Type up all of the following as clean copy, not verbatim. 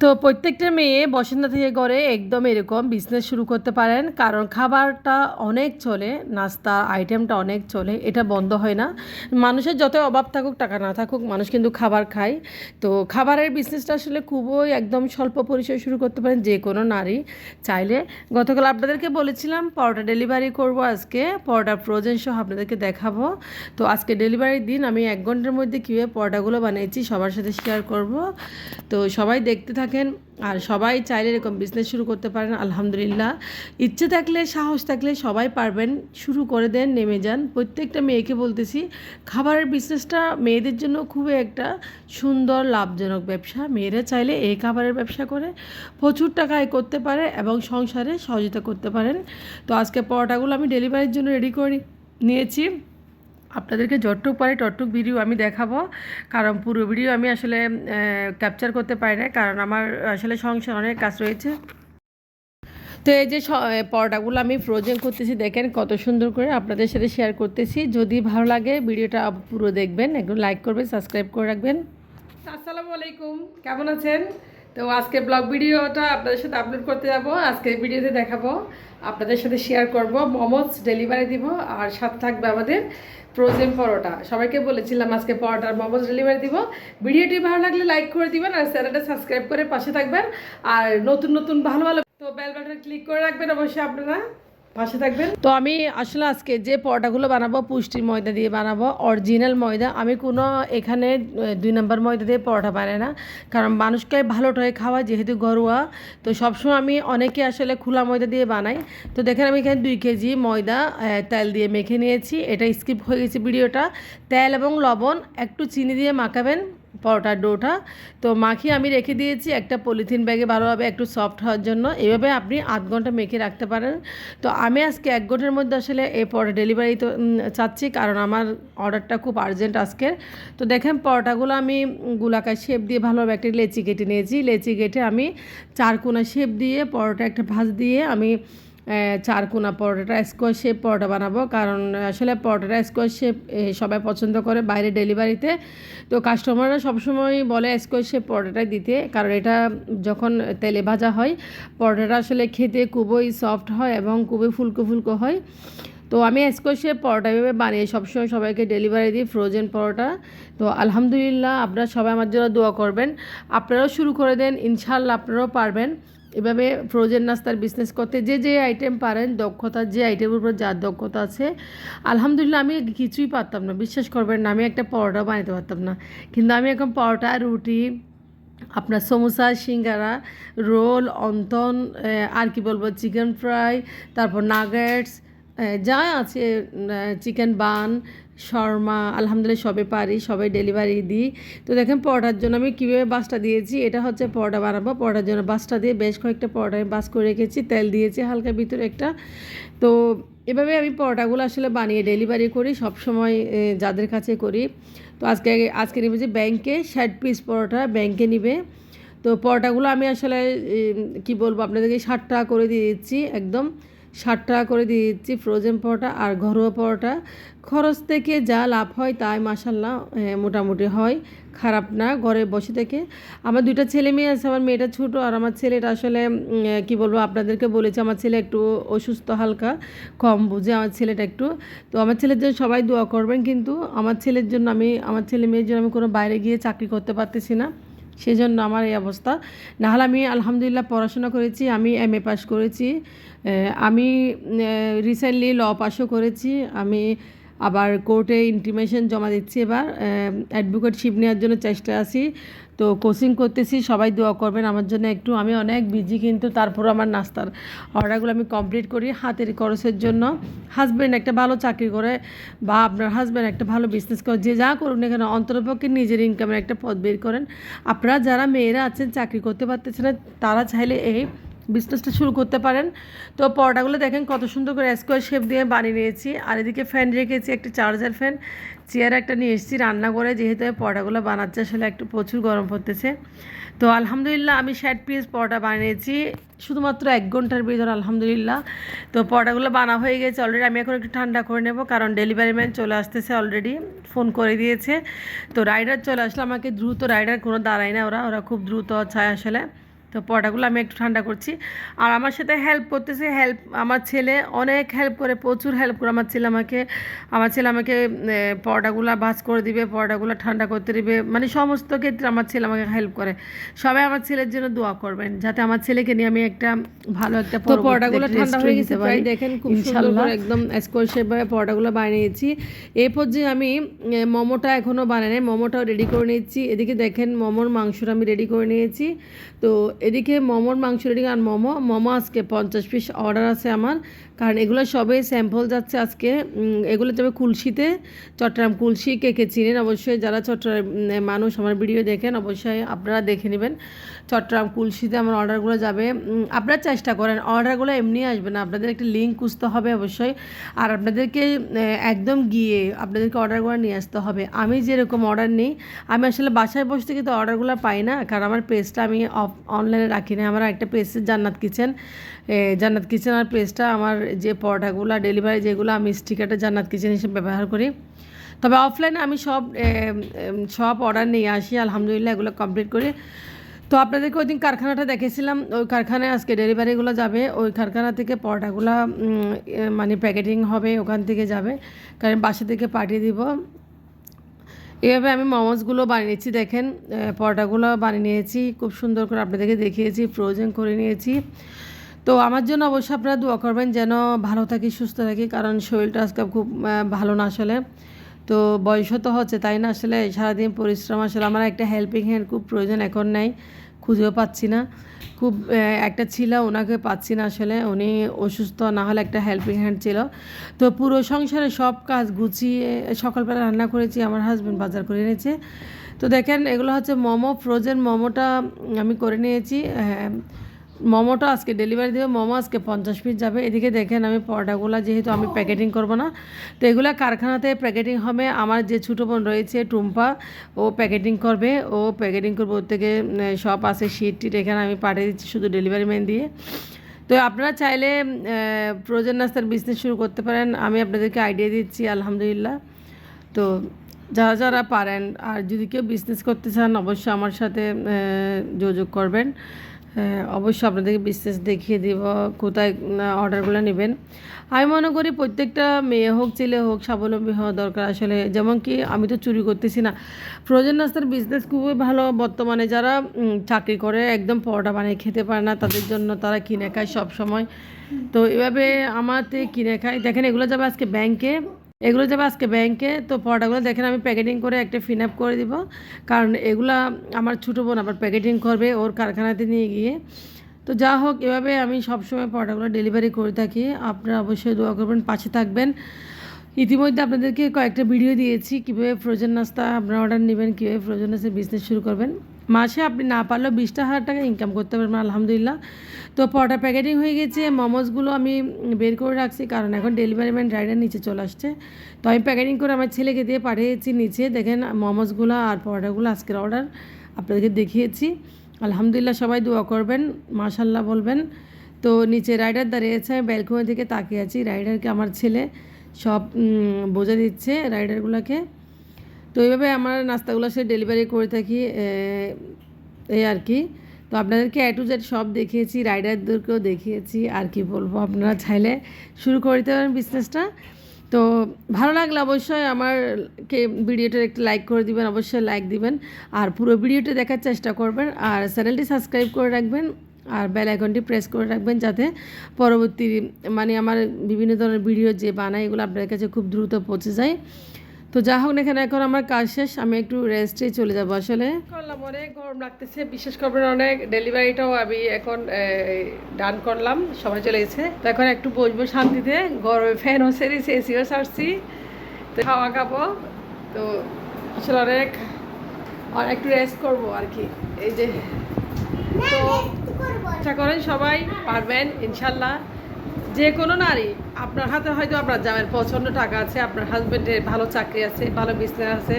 তো প্রত্যেকটা মেয়ে বসেন থেকে করে একদম এরকম বিজনেস শুরু করতে পারেন, কারণ খাবারটা অনেক চলে, নাস্তা আইটেমটা অনেক চলে, এটা বন্ধ হয় না। মানুষের যত অভাব থাকুক টাকা না থাকুক, মানুষ কিন্তু খাবার খায়। তো খাবারের বিজনেসটা আসলে খুবই একদম স্বল্প পরিসরে শুরু করতে পারেন যে কোনো নারী চাইলে। গতকাল আপনাদেরকে বলেছিলাম পরোটা ডেলিভারি করব, আজকে পরোটা ফ্রোজেন সহ আপনাদেরকে দেখাবো। তো আজকে ডেলিভারির দিন আমি 1 ঘন্টার মধ্যে কীভাবে পরোটাগুলো বানিয়েছি সবার সাথে শেয়ার করব। তো সবাই দেখতে থাকেন, আর সবাই চাইলে এরকম বিজনেস শুরু করতে পারেন। আলহামদুলিল্লাহ, ইচ্ছে থাকলে সাহস থাকলে সবাই পারবেন, শুরু করে দেন, নেমে যান। প্রত্যেকটা মেয়েকে বলতেছি, খাবারের বিজনেসটা মেয়েদের জন্য খুবই একটা সুন্দর লাভজনক ব্যবসা। মেয়েরা চাইলে এই খাবারের ব্যবসা করে প্রচুর টাকা আয় করতে পারে এবং সংসারে সহযোগিতা করতে পারেন। তো আজকে পরোটাগুলো আমি ডেলিভারির জন্য রেডি করে নিয়েছি। আপনাদেরকে যতটুক পারি ততটুক ভিডিও আমি দেখাবো, কারণ পুরো ভিডিও আমি আসলে ক্যাপচার করতে পারি না, কারণ আমার আসলে সংসার অনেক কাজ রয়েছে। তো এই যে পরোটাগুলো আমি ফ্রোজেন করতেছি, দেখেন কত সুন্দর করে আপনাদের সাথে শেয়ার করতেছি। যদি ভালো লাগে ভিডিওটা পুরো দেখবেন, একটু লাইক করবেন, সাবস্ক্রাইব করে রাখবেন। আসসালামু আলাইকুম, কেমন আছেন? তো আজকে ব্লগ ভিডিওটা আপনাদের সাথে আপলোড করতে যাব। আজকে ভিডিওতে দেখাবো, আপনাদের সাথে শেয়ার করব, মোমোজ ডেলিভারি দিব, আর সাথে থাকবে আমাদের ফ্রোজেন পরোটা। সবাইকে বলেছিলাম আজকে পরোটার মোমোজ ডেলিভারি দিব। ভিডিওটি ভালো লাগলে লাইক করে দিবেন, আর চ্যানেলটা সাবস্ক্রাইব করে পাশে থাকবেন। আর নতুন নতুন ভালো ভালো তো বেল বাটন ক্লিক করে রাখবেন, অবশ্যই আপনারা পাশে থাকবেন। তো আমি আসলে আজকে যে পরোটাগুলো বানাবো পুষ্টির ময়দা দিয়ে বানাবো, অরিজিনাল ময়দা। আমি কোনো এখানে 2 নম্বর ময়দা দিয়ে পরোটা বানাই না, কারণ মানুষকে ভালোটাই খাওয়া, যেহেতু ঘরোয়া। তো সবসময় আমি অনেকে আসলে খোলা ময়দা দিয়ে বানাই। তো দেখেন আমি এখানে 2 কেজি ময়দা তেল দিয়ে মেখে নিয়েছি। এটা স্কিপ হয়ে গেছে ভিডিওটা। তেল এবং লবণ একটু চিনি দিয়ে মাখাবেন পরোটার ডোটা। তো মাখিয়ে আমি রেখে দিয়েছি একটা পলিথিন ব্যাগে, ভালোভাবে একটু সফট হওয়ার জন্য। এভাবে আপনি 8 ঘন্টা মেখে রাখতে পারেন। তো আমি আজকে 1 ঘন্টার মধ্যে আসলে এই পরোটা ডেলিভারি তো চাচ্ছি, কারণ আমার অর্ডারটা খুব আর্জেন্ট আজকের। তো দেখেন পরোটাগুলো আমি গোলাকার শেপ দিয়ে ভালোভাবে একটা লেচি কেটে নিয়েছি। লেচি কেটে আমি 4 কোনা শেপ দিয়ে পরোটা একটা ভাঁজ দিয়ে আমি 4 কোনা পরোটাটা স্কোয়ার শেপ পরোটা বানাবো, কারণ আসলে পরোটাটা স্কোয়ার শেপ সবাই পছন্দ করে বাইরে ডেলিভারিতে। তো কাস্টমাররা সবসময় বলে স্কোয়ার শেপ পরোটাটাই দিতে, কারণ এটা যখন তেলে ভাজা হয় পরোটাটা আসলে খেতে খুবই সফট হয় এবং খুবই ফুলকো ফুলকো হয়। তো আমি স্কোয়ার শেপ পরোটা এভাবে বানিয়ে সবসময় সবাইকে ডেলিভারি দিই, ফ্রোজেন পরোটা। তো আলহামদুলিল্লাহ, আপনারা সবাই আমার জন্য দোয়া করবেন। আপনারাও শুরু করে দেন, ইনশাআল্লাহ আপনারাও পারবেন এভাবে ফ্রোজেন নাস্তার বিজনেস করতে। যে যে আইটেম পারেন, দক্ষতা যে আইটেমের উপর যার দক্ষতা আছে। আলহামদুলিল্লাহ, আমি কিছুই পারতাম না, বিশ্বাস করবেন না, আমি একটা পরোটা বানাতে পারতাম না। কিন্তু আমি এখন পরোটা, রুটি, আপনার সমোসা, সিঙ্গারা, রোল, অন্তন, আর কি বলবো, চিকেন ফ্রাই, তারপর নাগেটস, যা আছে, চিকেন বান, শর্মা, আলহামদুলিল্লাহ সবে পারি, সবাই ডেলিভারি দিই। তো দেখেন পরোটার জন্য আমি কীভাবে বাসটা দিয়েছি। এটা হচ্ছে পরোটা বানাবো, পরোটার জন্য বাসটা দিয়ে বেশ কয়েকটা পরোটা আমি বাস করে রেখেছি, তেল দিয়েছি হালকা ভিতরে একটা। তো এভাবে আমি পরোটাগুলো আসলে বানিয়ে ডেলিভারি করি সবসময়, যাদের কাছে করি। তো আজকে নেবে যে ব্যাংকে 60 পিস পরোটা ব্যাংকে নিবে। তো পরোটাগুলো আমি আসলে কি বলবো আপনাদেরকে, 60 টাকা করে দিয়ে দিচ্ছি, একদম 60 টাকা করে দিয়ে দিচ্ছি ফ্রোজেন পরোটা। আর ঘরোয়া পরোটা খরচ থেকে যা লাভ হয় তাই মাশাল্লাহ মোটামুটি হয়, খারাপ না। ঘরে বসে থেকে আমার 2টা ছেলে মেয়ে আছে, আমার মেয়েটা ছোটো আর আমার ছেলেটা আসলে কি বলবো আপনাদেরকে বলেছি, আমার ছেলে একটু অসুস্থ, হালকা কম বুঝে আমার ছেলেটা একটু। তো আমার ছেলের জন্য সবাই দোয়া করবেন, কিন্তু আমার ছেলের জন্য আমার ছেলে মেয়ের জন্য আমি কোনো বাইরে গিয়ে চাকরি করতে পারতেছি না, সেই জন্য আমার এই অবস্থা। নাহলে আমি আলহামদুলিল্লাহ পড়াশোনা করেছি, আমি MA পাস করেছি, আমি রিসেন্টলি ল পাসও করেছি। আমি আবার কোর্টে ইন্টিমেশন জমা দিচ্ছি, এবার অ্যাডভোকেটশিপ নেওয়ার জন্য চেষ্টা আছি। তো কোচিং করতেছি, সবাই দোয়া করবেন আমার জন্য একটু। আমি অনেক বিজি, কিন্তু তারপর আমার নাস্তার অর্ডারগুলো আমি কমপ্লিট করি হাতের খরচের জন্য। হাজব্যান্ড একটা ভালো চাকরি করে বা আপনার হাজব্যান্ড একটা ভালো বিজনেস করে, যে যা করুন না কেন অন্ততপক্ষে নিজের ইনকামের একটা পথ বের করেন। আপনারা যারা মেয়েরা আছেন চাকরি করতে পারতেছেন না, তারা চাইলে এই বিজনেসটা শুরু করতে পারেন। তো পরোটাগুলো দেখেন কত সুন্দর করে স্কোয়ার শেপ দিয়ে বানিয়ে নিয়েছি। আর এদিকে ফ্যান রেখেছি, একটা চার্জার ফ্যান, চেয়ার একটা নিয়ে এসেছি রান্না করে, যেহেতু পরোটাগুলো বানাচ্ছে আসলে একটু প্রচুর গরম পড়তেছে। তো আলহামদুলিল্লাহ আমি 60 পিস পরোটা বানিয়েছি শুধুমাত্র 1 ঘন্টার ভিতর, আলহামদুলিল্লাহ। তো পরোটাগুলো বানা হয়ে গেছে অলরেডি। আমি এখন একটু ঠান্ডা করে নেব, কারণ ডেলিভারি ম্যান চলে আসতেছে, অলরেডি ফোন করে দিয়েছে। তো রাইডার চলে আসলে আমাকে দ্রুত, রাইডার কোনো দাঁড়ায় না, ওরা খুব দ্রুত চায় আসলে। তো পরোটাগুলো আমি একটু ঠান্ডা করছি। আর আমার সাথে হেল্প করতেছে, আমার ছেলে অনেক হেল্প করে, প্রচুর হেল্প করে আমার ছেলে আমাকে পরোটাগুলো ভাজ করে দিবে, পরোটাগুলো ঠান্ডা করতে দিবে, মানে সমস্ত ক্ষেত্রে আমার ছেলে আমাকে হেল্প করে। সবাই আমার ছেলের জন্য দোয়া করবেন যাতে আমার ছেলেকে নিয়ে আমি একটা ভালো একটা পরোটাগুলো ঠান্ডা হয়ে গেছে প্রায়, দেখেন খুব সুন্দর করে একদম স্কোয়ার শেপে পরোটাগুলো বানিয়েছি। এই পর্যায়ে আমি মোমোটা এখনও বানাই নাই, মোমোটাও রেডি করে নিয়েছি। এদিকে দেখেন মোমোর মাংসটা আমি রেডি করে নিয়েছি। তো এদিকে মোমোর মাংস রেডি, আর মোমো আজকে 50 পিস অর্ডার আছে আমার, কারণ এগুলো সবে স্যাম্পল যাচ্ছে আজকে। এগুলো যাবে কুলসিতে, চট্টগ্রাম কুলসি। কে কে চিনেন অবশ্যই, যারা চট্টগ্রাম মানুষ আমার ভিডিও দেখেন অবশ্যই আপনারা দেখে নেবেন। চট্টগ্রাম কুলসিতে আমার অর্ডারগুলো যাবে। আপনারা চেষ্টা করেন, অর্ডারগুলো এমনি আসবে না, আপনাদের একটা লিঙ্ক খুঁজতে হবে অবশ্যই। আর আপনাদেরকে একদম গিয়ে আপনাদেরকে অর্ডারগুলো নিয়ে আসতে হবে। আমি যেরকম অর্ডার নিই, আমি আসলে বাসায় বসে থেকে তো অর্ডারগুলো পাই না, কারণ আমার পেজটা আমি অনলাইনে রাখি না। আমার একটা পেজ জান্নাত কিচেন আর পেজটা আমার যে পরোটাগুলো ডেলিভারি যেগুলো, আমি স্টিকারটা জান্নাত কিচেন হিসেবে ব্যবহার করি। তবে অফলাইনে আমি সব অর্ডার নিয়ে আসি, আলহামদুলিল্লাহ এগুলো কমপ্লিট করি। তো আপনাদেরকে ওই দিন কারখানাটা দেখেছিলাম, ওই কারখানায় আজকে ডেলিভারিগুলো যাবে। ওই কারখানা থেকে পরোটাগুলো মানে প্যাকেটিং হবে, ওখান থেকে যাবে, কারণ বাসা থেকে পাঠিয়ে দিব। এভাবে আমি মোমোসগুলো বানিয়েছি, দেখেন পরোটাগুলো বানিয়ে নিয়েছি খুব সুন্দর করে, আপনাদেরকে দেখিয়েছি, ফ্রোজেন করে নিয়েছি। তো আমার জন্য অবশ্যই আপনারা দোয়া করবেন যেন ভালো থাকি, সুস্থ থাকি, কারণ শরীরটা আজকে খুব ভালো না আসলে। তো বয়সও তো হচ্ছে, তাই না, আসলে সারাদিন পরিশ্রম, আসলে আমার একটা হেল্পিং হ্যান্ড খুব প্রয়োজন, এখন নেই, খুঁজেও পাচ্ছি না। খুব একটা ছিল, ওনাকে পাচ্ছি না আসলে, উনি অসুস্থ, না হলে একটা হেল্পিং হ্যান্ড ছিল। তো পুরো সংসারে সব কাজ গুছিয়ে সকালবেলা রান্না করেছি, আমার হাজব্যান্ড বাজার করে এনেছে। তো দেখেন এগুলো হচ্ছে মোমো, ফ্রোজেন মোমোটা আমি করে নিয়েছি। মোমোটা আজকে ডেলিভারি দেবে, মোমো আজকে 50 পিস যাবে। এদিকে দেখেন আমি পরোটাগুলো যেহেতু আমি প্যাকেটিং করব না, তো এগুলো কারখানাতে প্যাকেটিং হবে। আমার যে ছোটো বোন রয়েছে টুম্পা, ও প্যাকেটিং করবে, ওর থেকে সব আছে শিট টিট, এখানে আমি পাঠিয়ে দিচ্ছি শুধু ডেলিভারি ম্যান দিয়ে। তো আপনারা চাইলে ফ্রোজেন নাস্তার বিজনেস শুরু করতে পারেন, আমি আপনাদেরকে আইডিয়া দিচ্ছি আলহামদুলিল্লাহ। তো যারা যারা পারেন, আর যদি কেউ বিজনেস করতে চান অবশ্যই আমার সাথে যোগাযোগ করবেন। অবশ্যই আপনাদেরকে বিজনেস দেখিয়ে দিব, কোথায় অর্ডারগুলো নেবেন। আমি মনে করি প্রত্যেকটা মেয়ে হোক ছেলে হোক স্বাবলম্বী হওয়া দরকার আসলে। যেমন কি আমি তো চুরি করতেছি না, ফ্রোজেন নাস্তার বিজনেস খুবই ভালো বর্তমানে। যারা চাকরি করে একদম পরোটা বানিয়ে খেতে পারে না, তাদের জন্য, তারা কিনে খায় সব সময়। তো এভাবে আমাতে কিনে খায়। দেখেন এগুলো যাবে আজকে ব্যাংকে, তো পরোটাগুলো দেখেন আমি প্যাকেটিং করে একটা ফিন আপ করে দিব, কারণ এগুলা আমার ছোটো বোন আবার প্যাকেটিং করবে ওর কারখানাতে নিয়ে গিয়ে। তো যা হোক, এভাবে আমি সবসময় পরোটাগুলো ডেলিভারি করে থাকি। আপনারা অবশ্যই দোয়া করবেন, পাশে থাকবেন। ইতিমধ্যে আপনাদেরকে কয়েকটা ভিডিও দিয়েছি কীভাবে ফ্রোজেন নাস্তা আপনারা অর্ডার নেবেন, কীভাবে ফ্রোজেন নাস্তার বিজনেস শুরু করবেন। মাসে আপনি না পারলেও 20,000 টাকা ইনকাম করতে পারবেন আলহামদুলিল্লাহ। তো পরোটা প্যাকেটিং হয়ে গেছে, মোমোসগুলো আমি বের করে রাখছি, কারণ এখন ডেলিভারি ম্যান রাইডার নিচে চলে আসছে। তো আমি প্যাকেটিং করে আমার ছেলেকে দিয়ে পাঠিয়েছি নিচে। দেখেন মোমোসগুলো আর পরোটাগুলো আজকের অর্ডার আপনাদেরকে দেখিয়েছি। আলহামদুলিল্লাহ সবাই দোয়া করবেন, মাশাল্লাহ বলবেন। তো নিচে রাইডার দাঁড়িয়েছে, আমি ব্যালকনি থেকে তাকিয়ে আছি, রাইডারকে আমার ছেলে সব বোঝা দিচ্ছে রাইডারগুলোকে। তো এইভাবে আমার নাস্তাগুলো সে ডেলিভারি করে থাকি, এই আর কি। তো আপনাদেরকে A to Z সব দেখিয়েছি, রাইডারদেরকেও দেখিয়েছি, আর কি বলবো, আপনারা চাইলে শুরু করে দিতে পারেন বিজনেসটা। তো ভালো লাগলে অবশ্যই আমারকে ভিডিওটার একটু লাইক করে দিবেন, অবশ্যই লাইক দিবেন, আর পুরো ভিডিওটা দেখার চেষ্টা করবেন, আর চ্যানেলটি সাবস্ক্রাইব করে রাখবেন, আর বেল আইকনটি প্রেস করে রাখবেন, যাতে পরবর্তী মানে আমার বিভিন্ন ধরনের ভিডিও যে বানাই এগুলো আপনাদের কাছে খুব দ্রুত পৌঁছে যায়। তো যা হোক না, এখানে এখন আমার কাজ শেষ, আমি একটু রেস্টে চলে যাবো। আসলে করলাম, অনেক গরম লাগতেছে, বিশেষ করবেন অনেক। ডেলিভারিটাও আমি এখন ডান করলাম, সবাই চলে গেছে। তো এখন একটু বসবো শান্তিতে, গরমে ফ্যানও সেরেছি, এসিও সারছি, তো খাওয়া খাবো। তো আসলে আর একটু রেস্ট করবো আর কি। এই যে, তো আশা করেন সবাই পারবেন ইনশাল্লাহ। যে কোনো নারী, আপনার হাতে হয়তো আপনার জামাইয়ের প্রচণ্ড টাকা আছে, আপনার হাজব্যান্ডের ভালো চাকরি আছে, ভালো বিজনেস আছে,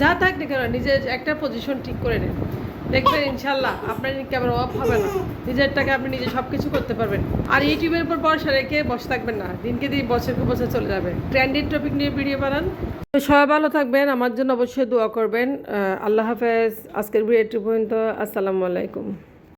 যা থাক না কেন নিজের একটা পজিশন ঠিক করে নেন, দেখবেন ইনশাল্লাহ আপনার ইনকামের অভাব হবে না। নিজের টাকা আপনি নিজে সব কিছু করতে পারবেন। আর ইউটিউবের উপর ভরসা রেখে বসে থাকবেন না, দিনকে দিন বছরকে বছর চলে যাবে। ট্রেন্ডিং টপিক নিয়ে ভিডিও বানান। তো সবাই ভালো থাকবেন, আমার জন্য অবশ্যই দোয়া করবেন। আল্লাহ হাফেজ। আজকের ভিডিও পর্যন্ত। আসসালামু আলাইকুম।